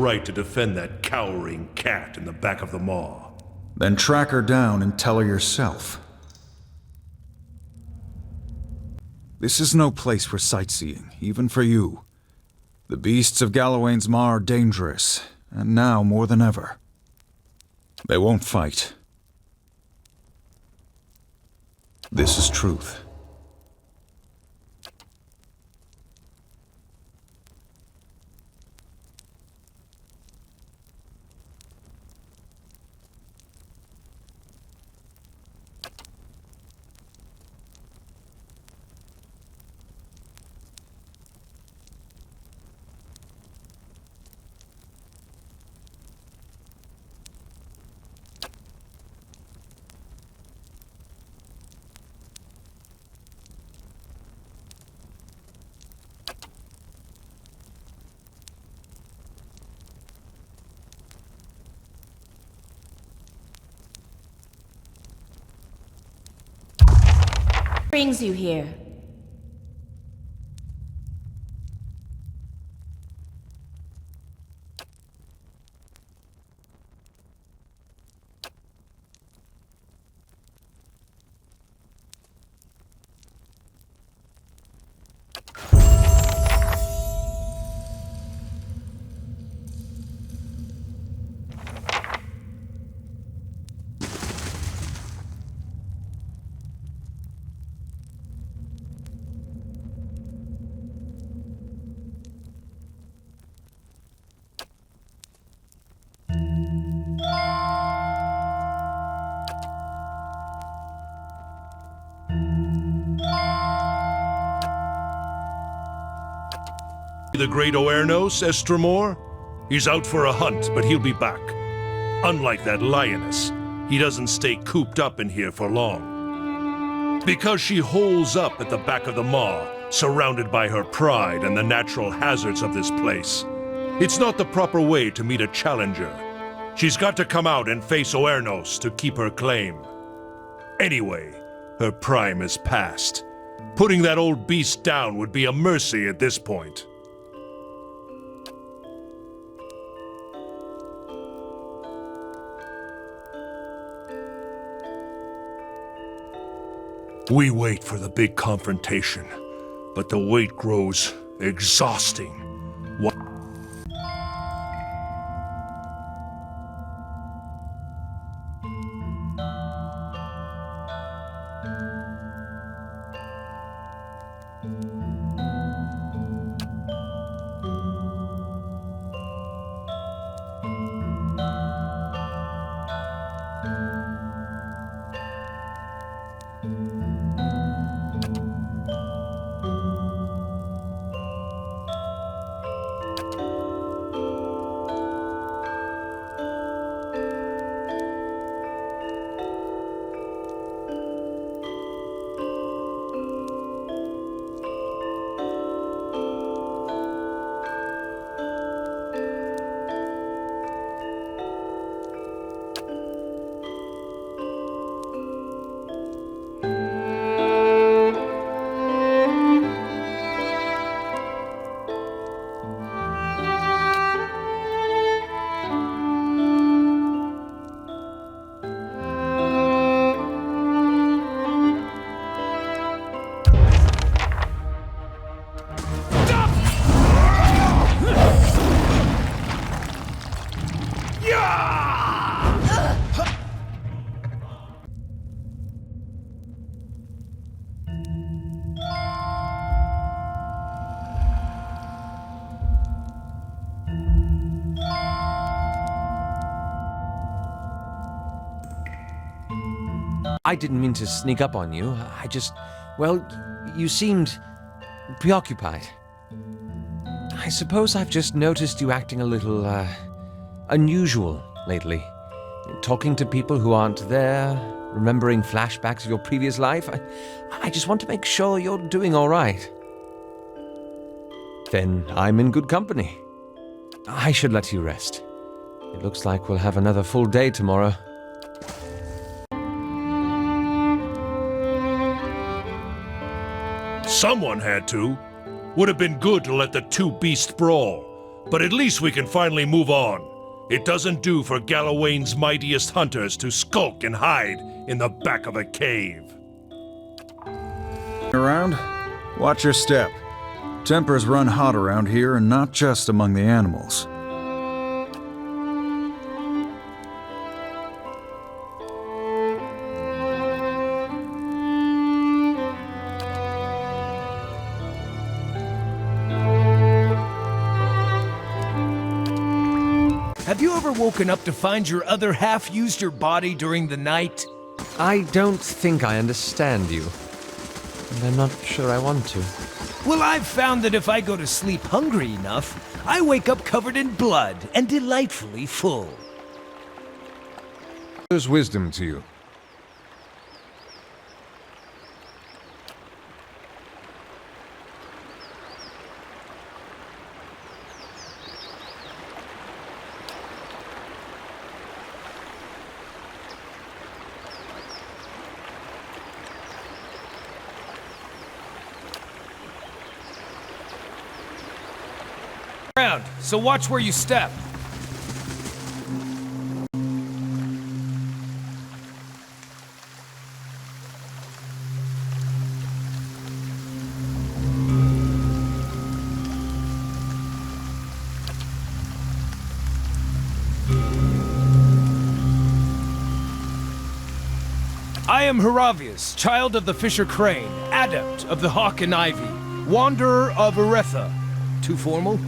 right to defend that cowering cat in the back of the maw. Then track her down and tell her yourself. This is no place for sightseeing, even for you. The beasts of Galawain's Maw are dangerous, and now more than ever. They won't fight. This is truth. Brings you here? The great Oernos, Estremor? He's out for a hunt, but he'll be back. Unlike that lioness, he doesn't stay cooped up in here for long. Because she holes up at the back of the maw, surrounded by her pride and the natural hazards of this place. It's not the proper way to meet a challenger. She's got to come out and face Oernos to keep her claim. Anyway, her prime is past. Putting that old beast down would be a mercy at this point. We wait for the big confrontation, but the wait grows exhausting. What? I didn't mean to sneak up on you. Well, you seemed preoccupied. I suppose I've just noticed you acting a little, unusual lately. Talking to people who aren't there, remembering flashbacks of your previous life. I just want to make sure you're doing all right. Then I'm in good company. I should let you rest. It looks like we'll have another full day tomorrow. Someone had to. Would have been good to let the two beasts brawl. But at least we can finally move on. It doesn't do for Galawain's mightiest hunters to skulk and hide in the back of a cave. Around? Watch your step. Tempers run hot around here, and not just among the animals. Have you ever woken up to find your other half used your body during the night? I don't think I understand you. And I'm not sure I want to. Well, I've found that if I go to sleep hungry enough, I wake up covered in blood and delightfully full. There's wisdom to you. Ground, so watch where you step. I am Haravius, child of the Fisher Crane, adept of the Hawk and Ivy, wanderer of Eretha. Too formal?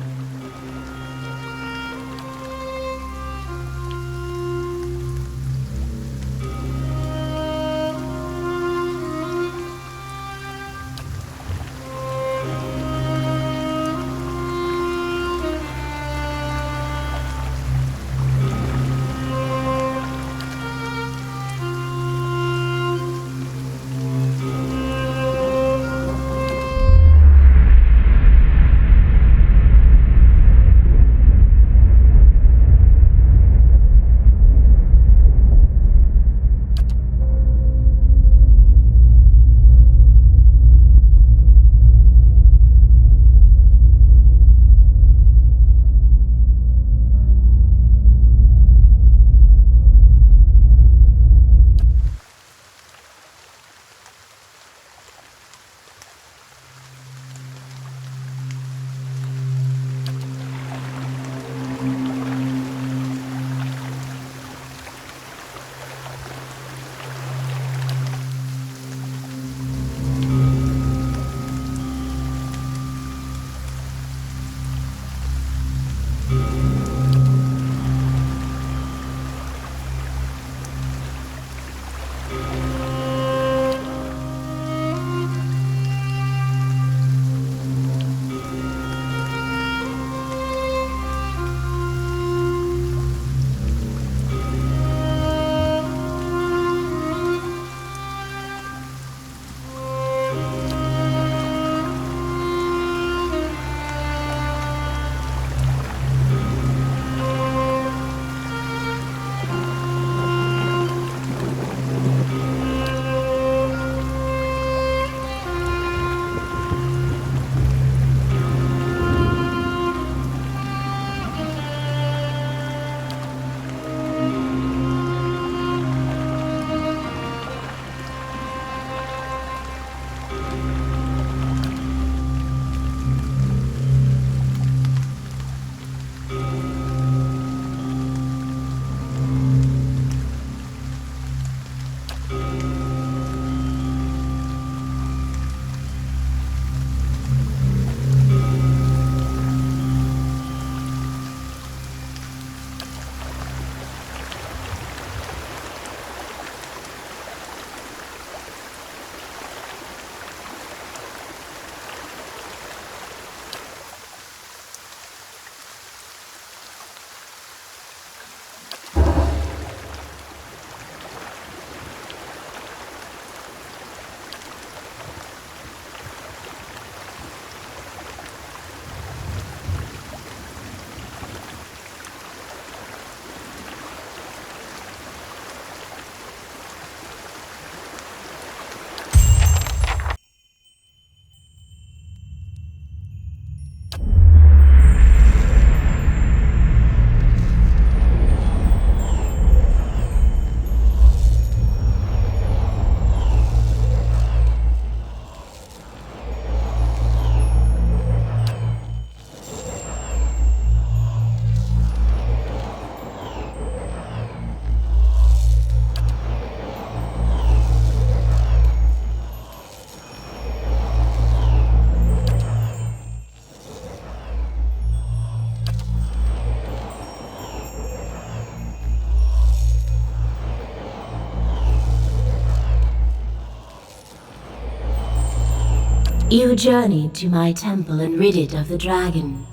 You journeyed to my temple and rid it of the dragon.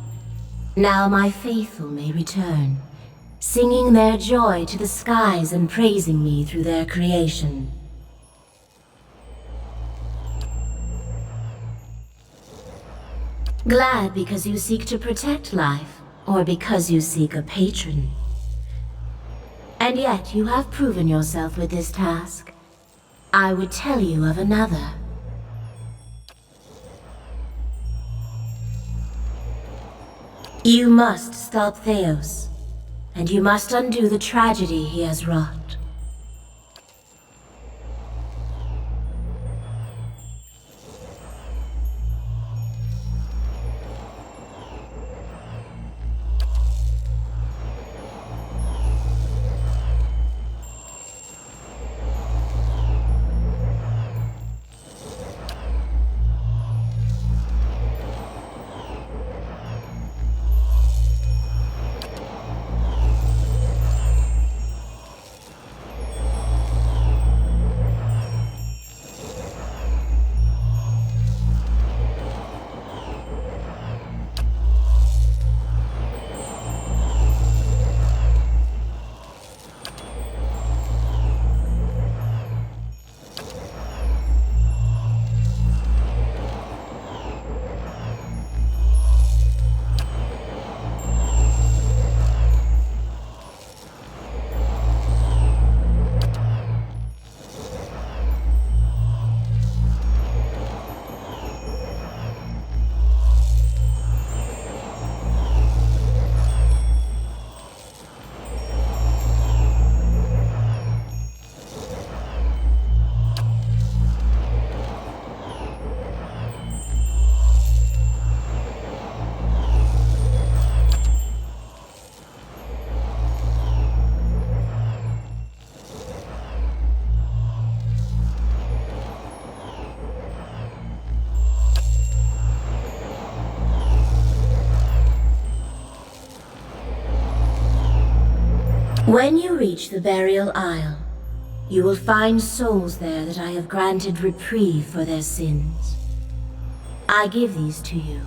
Now my faithful may return, singing their joy to the skies and praising me through their creation. Glad because you seek to protect life, or because you seek a patron. And yet you have proven yourself with this task. I would tell you of another. You must stop Theos, and you must undo the tragedy he has wrought. When you reach the Burial Isle, you will find souls there that I have granted reprieve for their sins. I give these to you,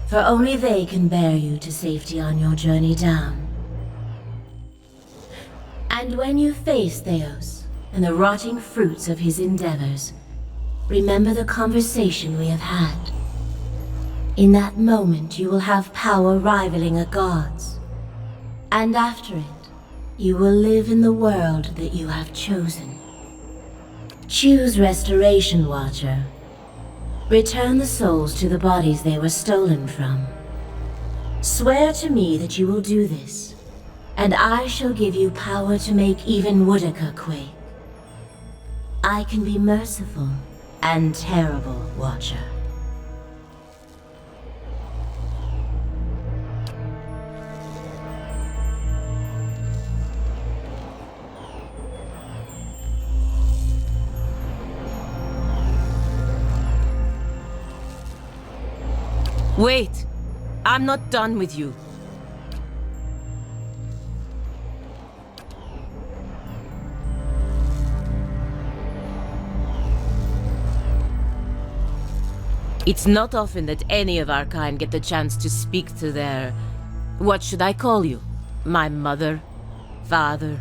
for only they can bear you to safety on your journey down. And when you face Theos and the rotting fruits of his endeavors, remember the conversation we have had. In that moment, you will have power rivaling a god's. And after it, you will live in the world that you have chosen. Choose Restoration, Watcher. Return the souls to the bodies they were stolen from. Swear to me that you will do this, and I shall give you power to make even Woodica quake. I can be merciful and terrible, Watcher. Wait! I'm not done with you. It's not often that any of our kind get the chance to speak to their... What should I call you? My mother? Father?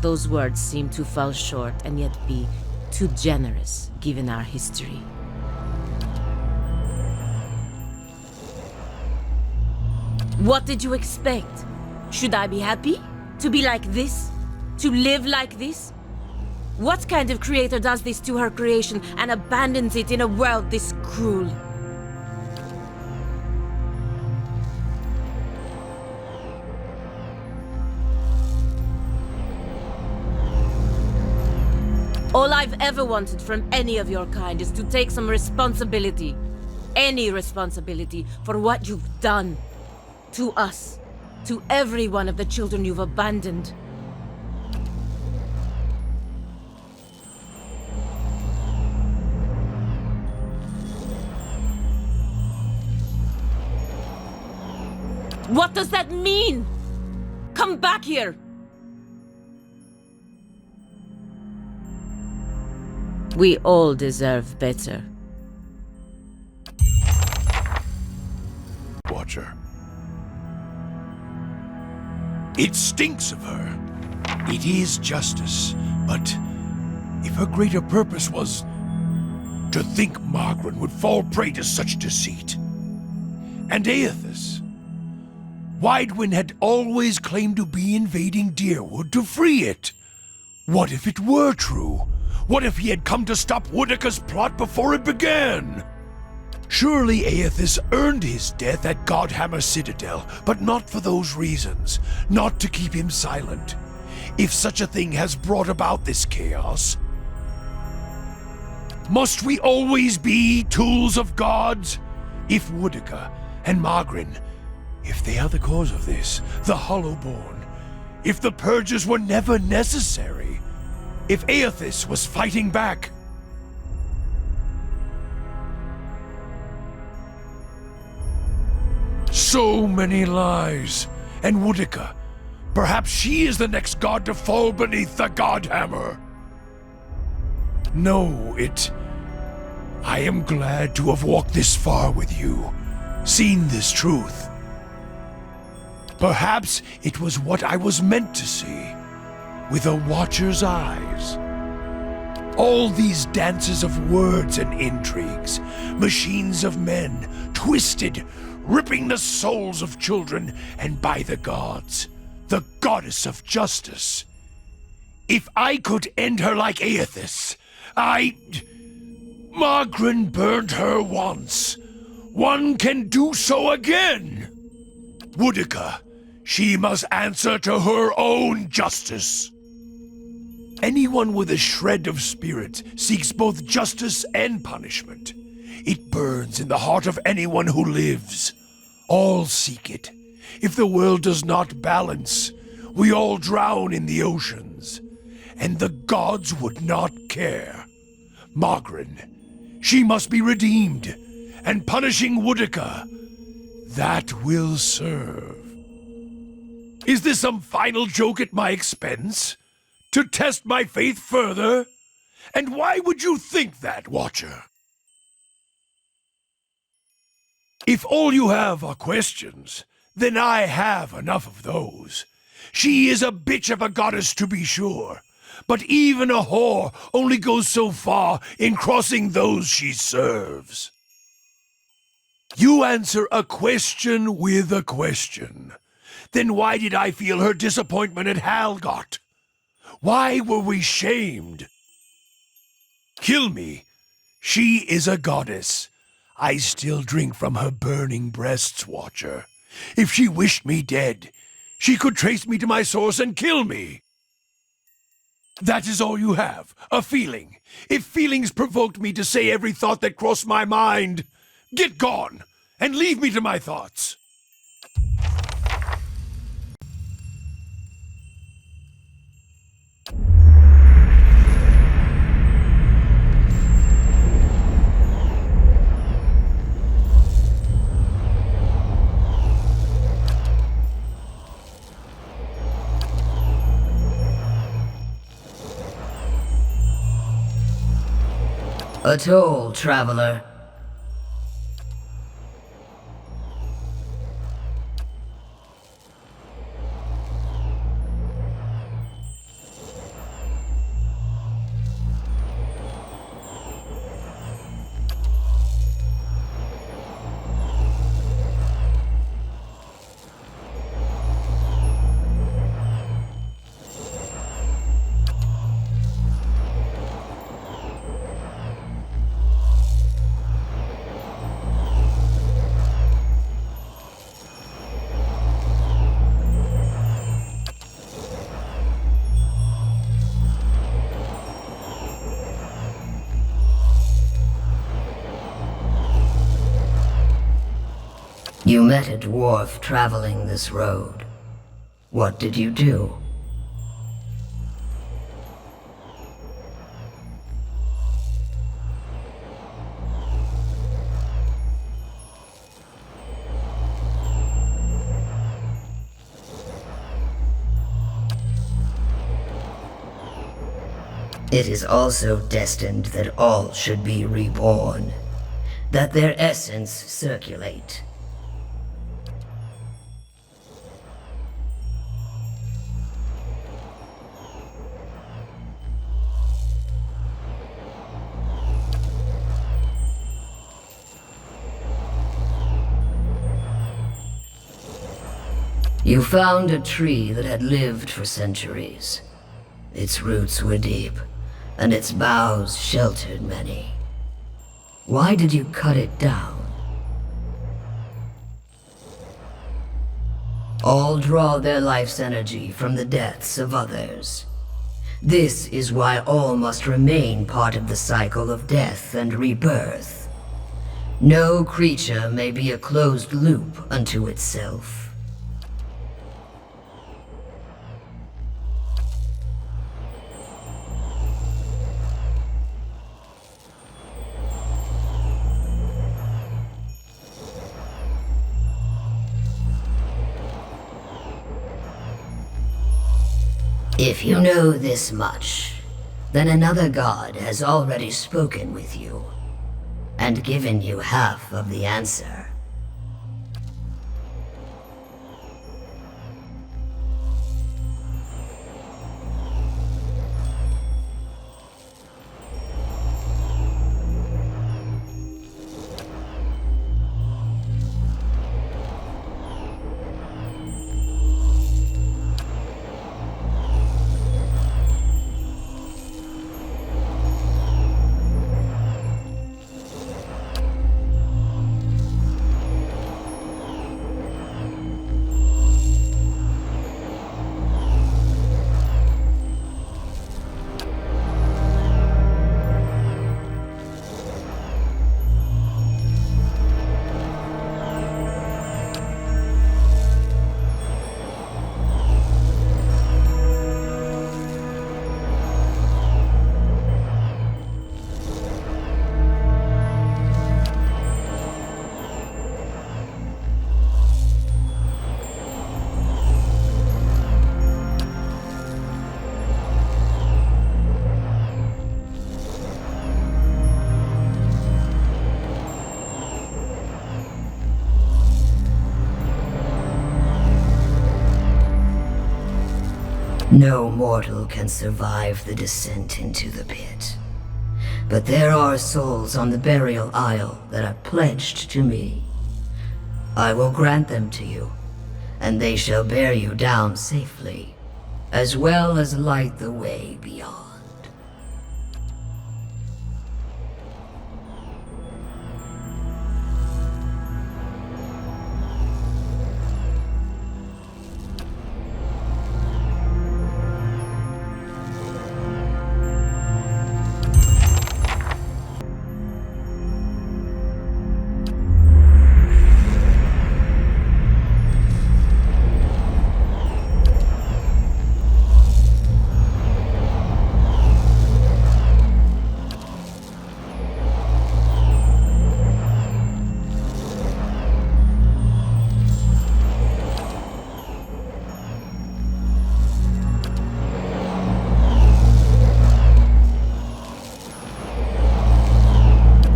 Those words seem to fall short and yet be too generous, given our history. What did you expect? Should I be happy? To be like this? To live like this? What kind of creator does this to her creation and abandons it in a world this cruel? All I've ever wanted from any of your kind is to take some responsibility. Any responsibility for what you've done. To us. To every one of the children you've abandoned. What does that mean? Come back here! We all deserve better. Watcher. It stinks of her. It is justice, but if her greater purpose was to think Margaret would fall prey to such deceit. And Aethys, Icewind had always claimed to be invading Deerwood to free it. What if it were true? What if he had come to stop Woodica's plot before it began? Surely Aethys earned his death at Godhammer Citadel, but not for those reasons, not to keep him silent. If such a thing has brought about this chaos, must we always be tools of gods? If Woodica and Margrin, if they are the cause of this, the Hollowborn, if the purges were never necessary, if Aethys was fighting back, so many lies, and Woodica, perhaps she is the next god to fall beneath the Godhammer. No, I am glad to have walked this far with you, seen this truth. Perhaps it was what I was meant to see, with a Watcher's eyes. All these dances of words and intrigues, machines of men, twisted, ripping the souls of children, and by the gods, the goddess of justice. If I could end her like Aethys, Margrin burned her once. One can do so again. Woodica, she must answer to her own justice. Anyone with a shred of spirit seeks both justice and punishment. It burns in the heart of anyone who lives. All seek it. If the world does not balance, we all drown in the oceans. And the gods would not care. Margrin, she must be redeemed, and punishing Woodica, that will serve. Is this some final joke at my expense? To test my faith further? And why would you think that, Watcher? If all you have are questions, then I have enough of those. She is a bitch of a goddess, to be sure, but even a whore only goes so far in crossing those she serves. You answer a question with a question. Then why did I feel her disappointment at Halgot? Why were we shamed? Kill me. She is a goddess. I still drink from her burning breasts, Watcher. If she wished me dead, she could trace me to my source and kill me. That is all you have, a feeling. If feelings provoked me to say every thought that crossed my mind, get gone and leave me to my thoughts. A toll, traveler. You met a dwarf traveling this road. What did you do? It is also destined that all should be reborn, that their essence circulate. You found a tree that had lived for centuries. Its roots were deep, and its boughs sheltered many. Why did you cut it down? All draw their life's energy from the deaths of others. This is why all must remain part of the cycle of death and rebirth. No creature may be a closed loop unto itself. If you know this much, then another god has already spoken with you, and given you half of the answer. No mortal can survive the descent into the pit. But there are souls on the burial isle that are pledged to me. I will grant them to you, and they shall bear you down safely, as well as light the way beyond.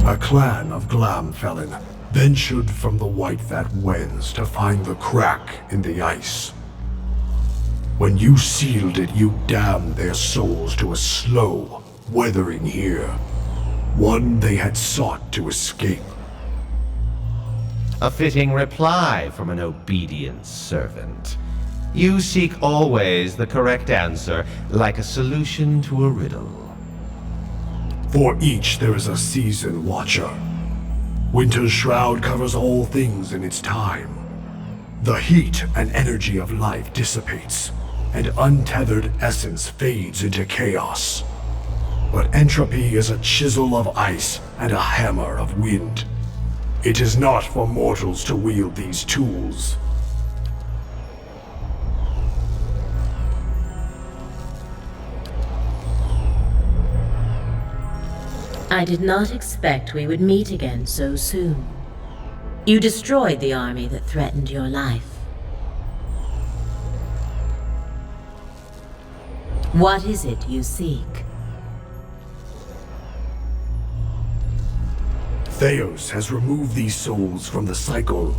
A clan of Glamfelin ventured from the White that wends to find the crack in the ice. When you sealed it, you damned their souls to a slow weathering here, one they had sought to escape. A fitting reply from an obedient servant. You seek always the correct answer, like a solution to a riddle. For each there is a season watcher. Winter's shroud covers all things in its time. The heat and energy of life dissipates, and untethered essence fades into chaos. But entropy is a chisel of ice and a hammer of wind. It is not for mortals to wield these tools. I did not expect we would meet again so soon. You destroyed the army that threatened your life. What is it you seek? Theos has removed these souls from the cycle.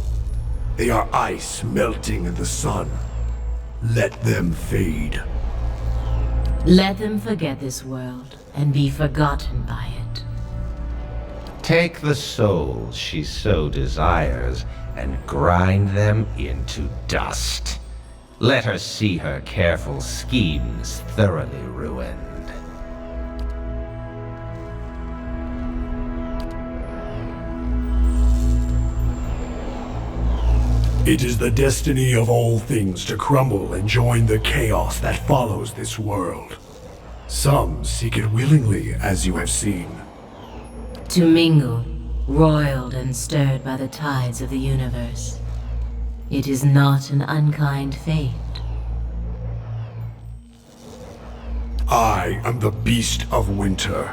They are ice melting in the sun. Let them fade. Let them forget this world and be forgotten by it. Take the souls she so desires and grind them into dust. Let her see her careful schemes thoroughly ruined. It is the destiny of all things to crumble and join the chaos that follows this world. Some seek it willingly, as you have seen. To mingle, roiled and stirred by the tides of the universe. It is not an unkind fate. I am the beast of winter.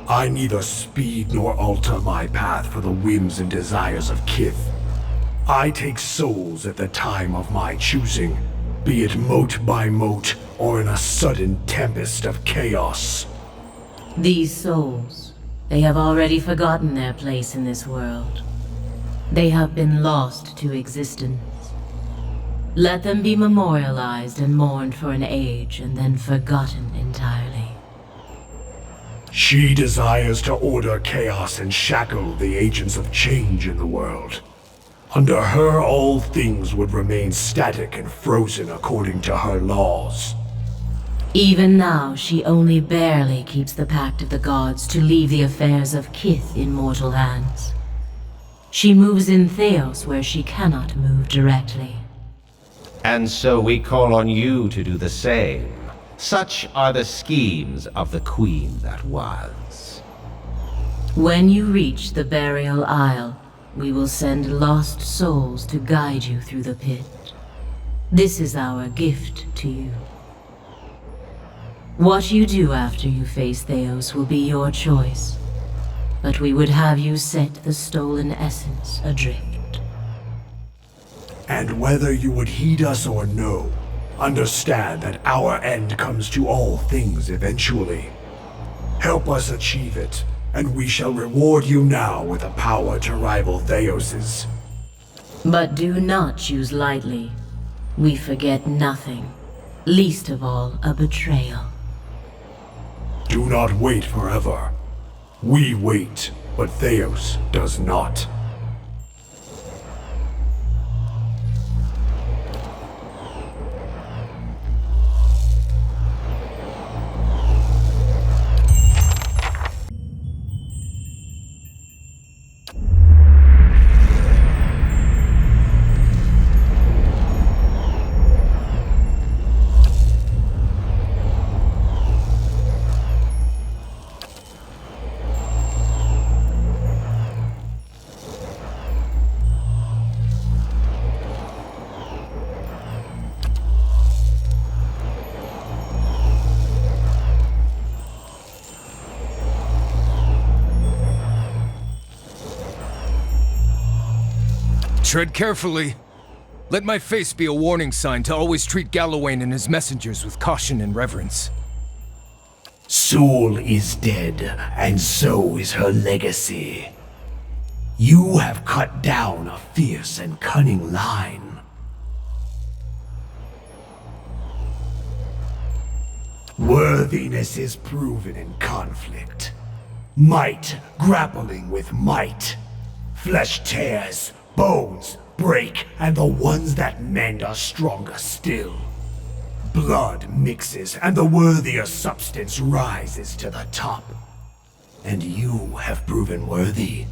I neither speed nor alter my path for the whims and desires of Kith. I take souls at the time of my choosing, be it mote by mote or in a sudden tempest of chaos. These souls, they have already forgotten their place in this world. They have been lost to existence. Let them be memorialized and mourned for an age and then forgotten entirely. She desires to order chaos and shackle the agents of change in the world. Under her, all things would remain static and frozen according to her laws. Even now, she only barely keeps the pact of the gods to leave the affairs of Kith in mortal hands. She moves in Theos where she cannot move directly. And so we call on you to do the same. Such are the schemes of the Queen that was. When you reach the Burial Isle, we will send lost souls to guide you through the pit. This is our gift to you. What you do after you face Theos will be your choice, but we would have you set the stolen essence adrift. And whether you would heed us or no, understand that our end comes to all things eventually. Help us achieve it, and we shall reward you now with a power to rival Theos's. But do not choose lightly. We forget nothing, least of all a betrayal. Do not wait forever. We wait, but Theos does not. Tread carefully. Let my face be a warning sign to always treat Galawain and his messengers with caution and reverence. Soul is dead, and so is her legacy. You have cut down a fierce and cunning line. Worthiness is proven in conflict. Might grappling with might. Flesh tears, bones break, and the ones that mend are stronger still. Blood mixes, and the worthier substance rises to the top. And you have proven worthy.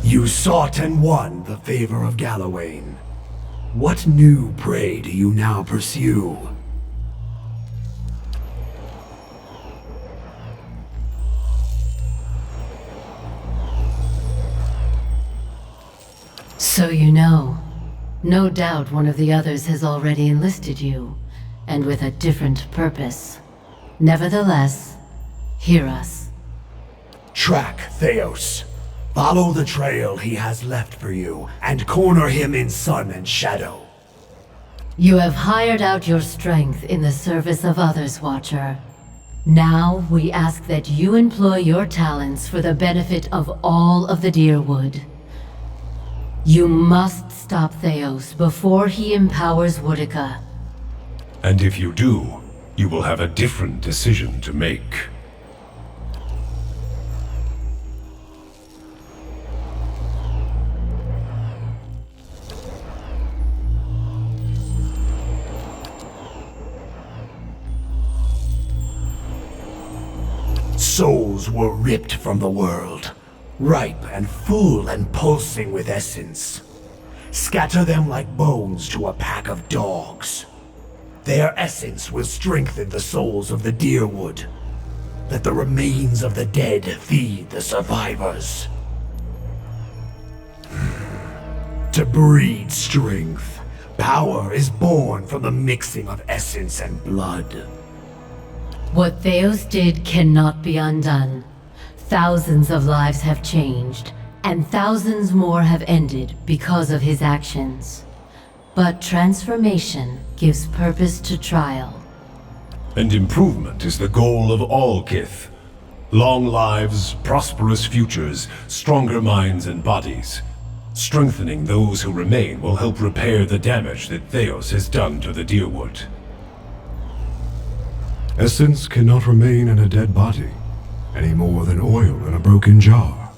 You sought and won the favor of Galawain. What new prey do you now pursue? So you know. No doubt one of the others has already enlisted you, and with a different purpose. Nevertheless, hear us. Track Theos. Follow the trail he has left for you, and corner him in sun and shadow. You have hired out your strength in the service of others, Watcher. Now we ask that you employ your talents for the benefit of all of the Deerwood. You must stop Theos before he empowers Woodica. And if you do, you will have a different decision to make. Souls were ripped from the world, ripe and full and pulsing with essence. Scatter them like bones to a pack of dogs. Their essence will strengthen the souls of the Deerwood. Let the remains of the dead feed the survivors. To breed strength, power is born from the mixing of essence and blood. What Theos did cannot be undone. Thousands of lives have changed, and thousands more have ended because of his actions. But transformation gives purpose to trial. And improvement is the goal of all Kith. Long lives, prosperous futures, stronger minds and bodies. Strengthening those who remain will help repair the damage that Theos has done to the Deerwood. Essence cannot remain in a dead body, any more than oil in a broken jar.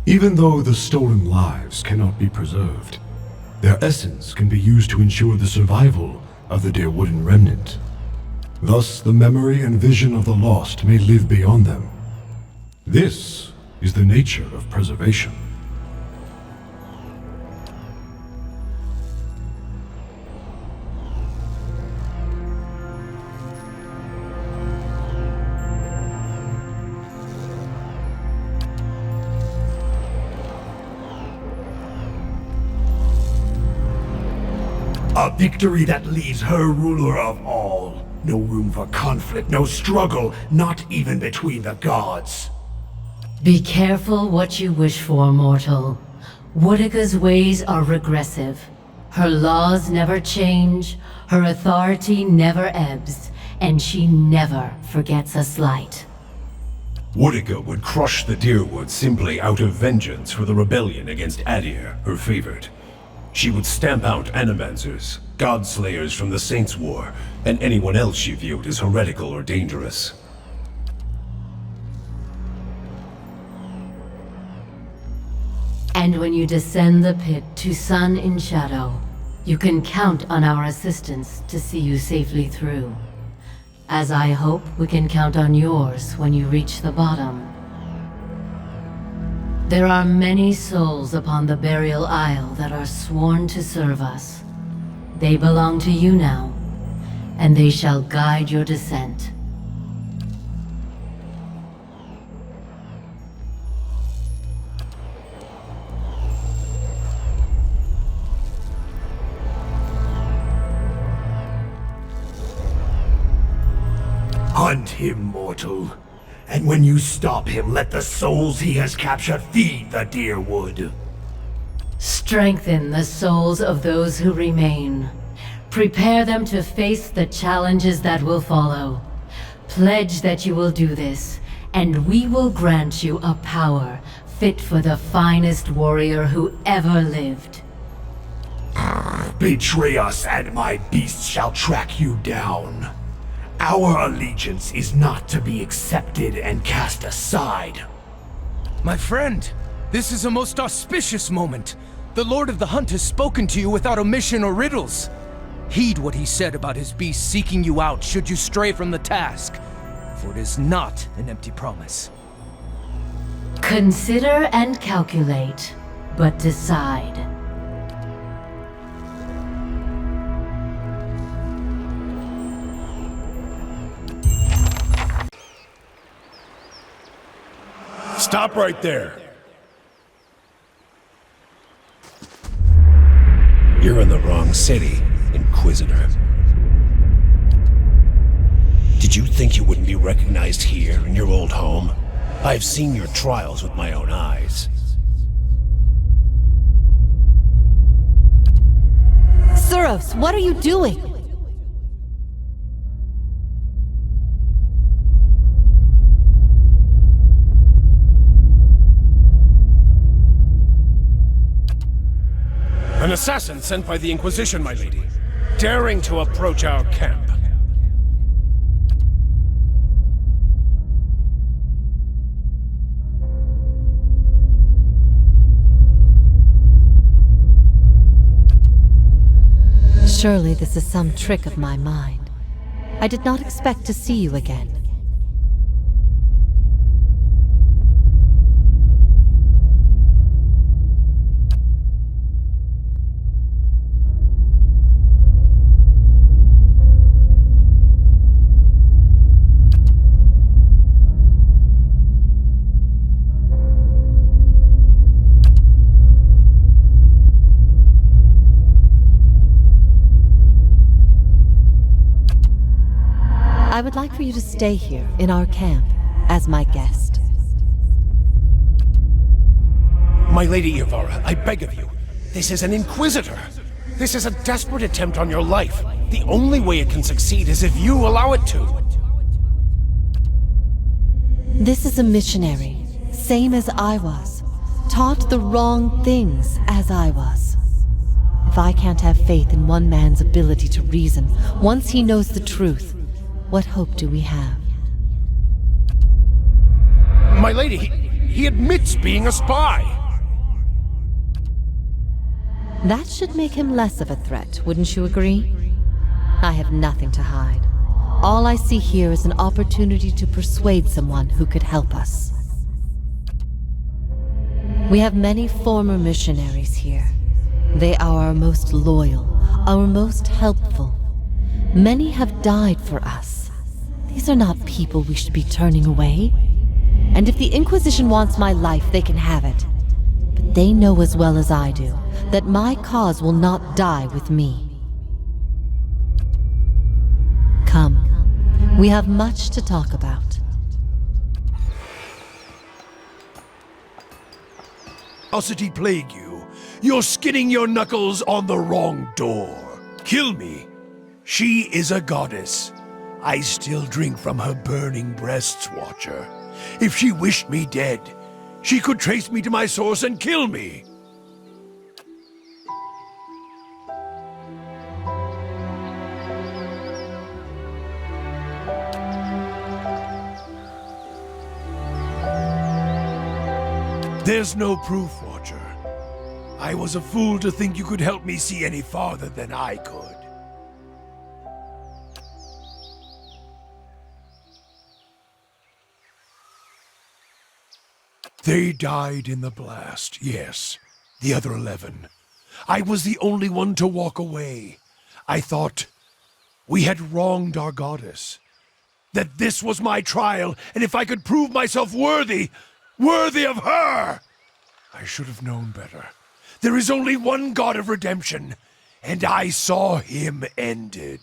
Even though the stolen lives cannot be preserved, their essence can be used to ensure the survival of the Deerwooden remnant. Thus, the memory and vision of the lost may live beyond them. This is the nature of preservation. A victory that leaves her ruler of all. No room for conflict, no struggle, not even between the gods. Be careful what you wish for, mortal. Woodica's ways are regressive. Her laws never change, her authority never ebbs, and she never forgets a slight. Woodica would crush the Deerwood simply out of vengeance for the rebellion against Adir, her favored. She would stamp out Animancers, Godslayers from the Saints' War, and anyone else she viewed as heretical or dangerous. And when you descend the pit to Sun in Shadow, you can count on our assistance to see you safely through. As I hope we can count on yours when you reach the bottom. There are many souls upon the Burial Isle that are sworn to serve us. They belong to you now, and they shall guide your descent. Hunt him, mortal. And when you stop him, let the souls he has captured feed the Deerwood. Strengthen the souls of those who remain. Prepare them to face the challenges that will follow. Pledge that you will do this, and we will grant you a power fit for the finest warrior who ever lived. Betray us, and my beasts shall track you down. Our allegiance is not to be accepted and cast aside. My friend, this is a most auspicious moment. The Lord of the Hunt has spoken to you without omission or riddles. Heed what he said about his beast seeking you out should you stray from the task, for it is not an empty promise. Consider and calculate, but decide. Stop right there. You're in the wrong city, Inquisitor. Did you think you wouldn't be recognized here in your old home? I've seen your trials with my own eyes. Suros, what are you doing? An assassin sent by the Inquisition, my lady, daring to approach our camp. Surely this is some trick of my mind. I did not expect to see you again. I would like for you to stay here in our camp as my guest. My Lady Ivara, I beg of you. This is an Inquisitor. This is a desperate attempt on your life. The only way it can succeed is if you allow it to. This is a missionary, same as I was. Taught the wrong things as I was. If I can't have faith in one man's ability to reason, once he knows the truth, what hope do we have? My lady, he admits being a spy. That should make him less of a threat, wouldn't you agree? I have nothing to hide. All I see here is an opportunity to persuade someone who could help us. We have many former missionaries here. They are our most loyal, our most helpful. Many have died for us. These are not people we should be turning away. And if the Inquisition wants my life, they can have it. But they know as well as I do that my cause will not die with me. Come, we have much to talk about. Curiosity plague you. You're skinning your knuckles on the wrong door. Kill me. She is a goddess. I still drink from her burning breasts, Watcher. If she wished me dead, she could trace me to my source and kill me. There's no proof, Watcher. I was a fool to think you could help me see any farther than I could. They died in the blast, yes. The other 11. I was the only one to walk away. I thought we had wronged our goddess. That this was my trial, and if I could prove myself worthy of her! I should have known better. There is only one God of redemption, and I saw him ended.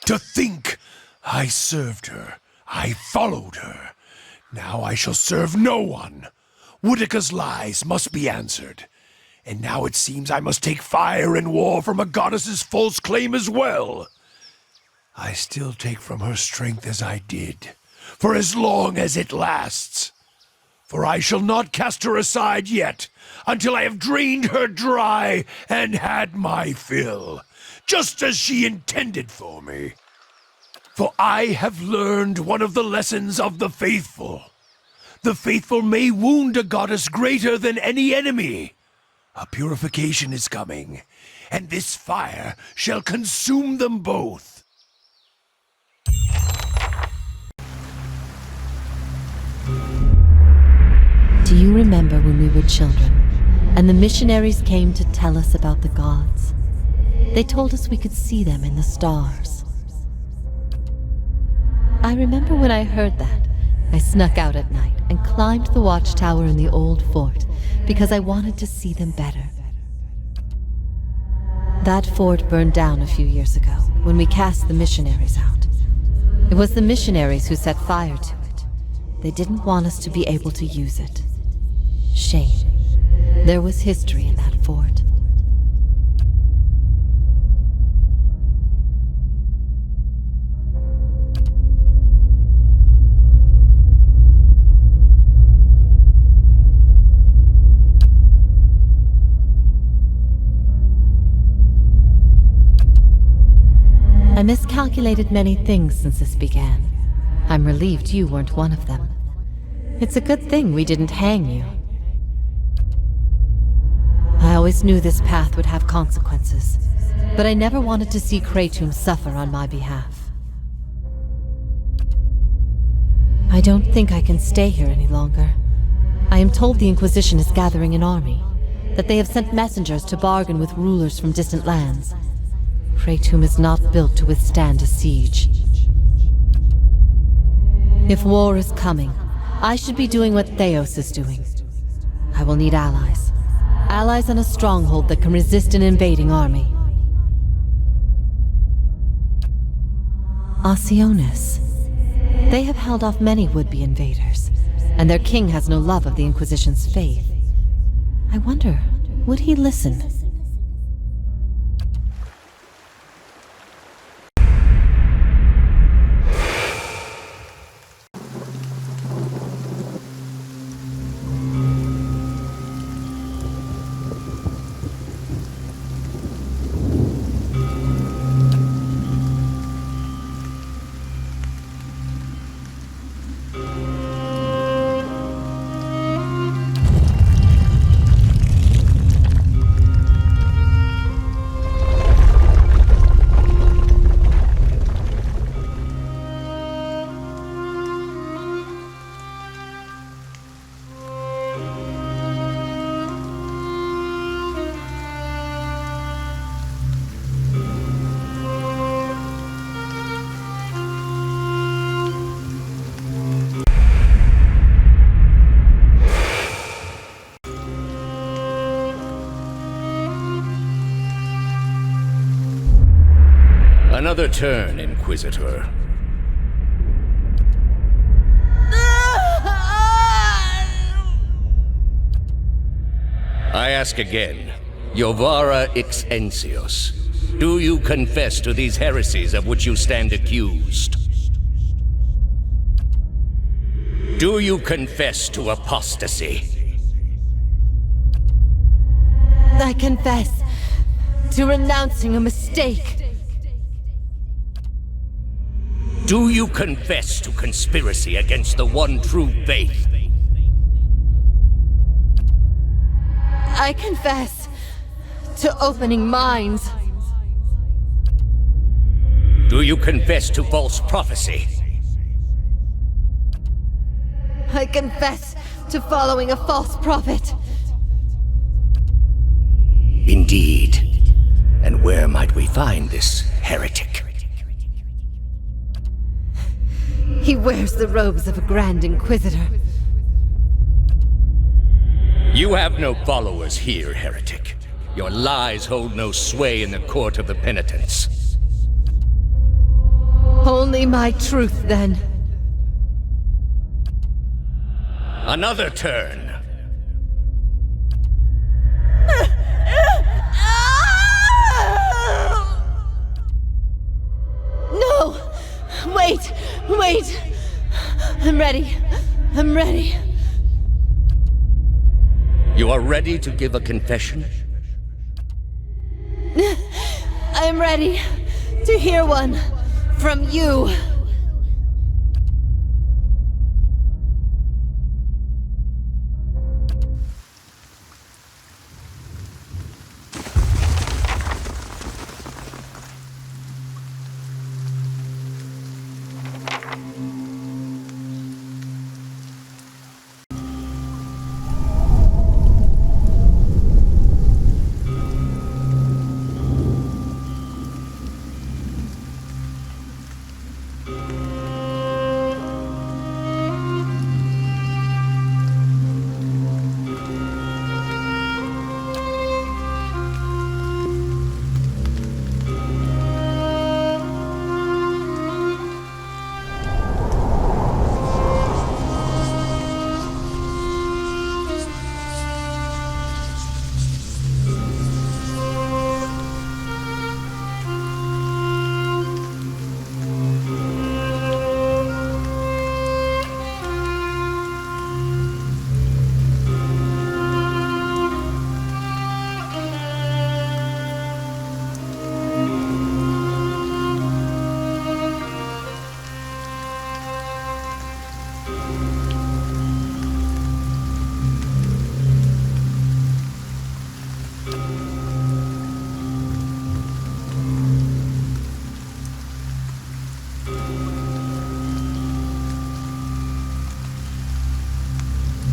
To think I served her, I followed her. Now I shall serve no one. Woodica's lies must be answered. And now it seems I must take fire and war from a goddess's false claim as well. I still take from her strength as I did, for as long as it lasts. For I shall not cast her aside yet, until I have drained her dry and had my fill, just as she intended for me. For I have learned one of the lessons of the faithful. The faithful may wound a goddess greater than any enemy. A purification is coming, and this fire shall consume them both. Do you remember when we were children, and the missionaries came to tell us about the gods? They told us we could see them in the stars. I remember when I heard that, I snuck out at night and climbed the watchtower in the old fort because I wanted to see them better. That fort burned down a few years ago when we cast the missionaries out. It was the missionaries who set fire to it. They didn't want us to be able to use it. Shame. There was history in that fort. I miscalculated many things since this began. I'm relieved you weren't one of them. It's a good thing we didn't hang you. I always knew this path would have consequences, but I never wanted to see Kratom suffer on my behalf. I don't think I can stay here any longer. I am told the Inquisition is gathering an army, that they have sent messengers to bargain with rulers from distant lands. Kratom is not built to withstand a siege. If war is coming, I should be doing what Theos is doing. I will need allies. Allies on a stronghold that can resist an invading army. Osionis. They have held off many would-be invaders, and their king has no love of the Inquisition's faith. I wonder, would he listen? Another turn, Inquisitor. I ask again, Jovara Ixensios, do you confess to these heresies of which you stand accused? Do you confess to apostasy? I confess to renouncing a mistake. Do you confess to conspiracy against the one true faith? I confess to opening minds. Do you confess to false prophecy? I confess to following a false prophet. Indeed. And where might we find this heretic? He wears the robes of a Grand Inquisitor. You have no followers here, heretic. Your lies hold no sway in the court of the Penitents. Only my truth, then. Another turn. No! Wait! Wait! I'm ready. I'm ready. You are ready to give a confession? I'm ready to hear one from you.